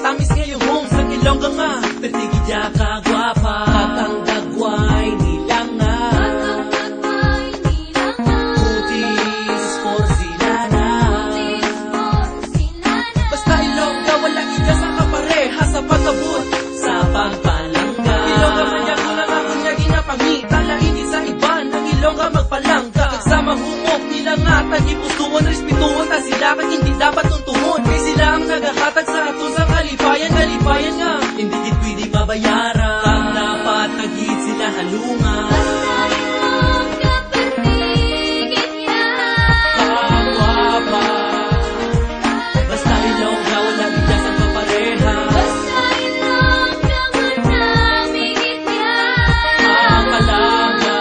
Tamis ngayong home sa Ilongga nga, pertigidya ka gwapa. Katang dagway nilanga, kutis for silana. Basta Ilongga, walang iga sa kapareha sa pagkabot sa pagpalangga. Ilongga manya ko lang ako niya ginapangita, lain sa iban ng Ilongga magpalangga. Kagsama humok nila nga, tagipustuan, respetuan ta sila kag hindi dapat tuntuhon. Kay sila ang naghahatag sa ato sa kalipayan nga, hindi gid pwede mabayaran. Kang dapat nagit sila halungan. Kagwapa, basta Ilongga, wala gid sa kapareha. Makalaga,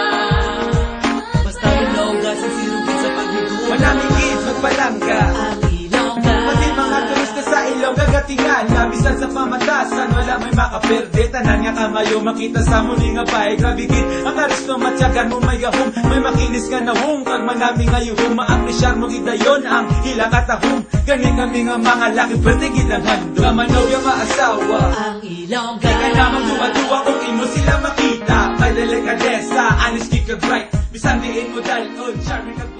basta Ilongga, sisirugin sa paghigugma. Manamigit, magpalangga Ang Ilongga, pati mga turista sa Ilongga gatingan. Labisan sa pamatasan, wala may makaperde. Tanan nga kamayo makita sa muli nga bahay. Grabigit ang aristo matyagan mo may gahom. May makinis ka na hum, kag manami ngayong maapresyar mo gidayon ang hila katahom. Gani kami nga mga laki, pertigid ang hando. Kamanaw yung maasawa ang Ilongga. kaya naman duwa-duwa kung imo sila makita. May delikadesa, anis kikag right. Bisan diin mo dalon, charming kag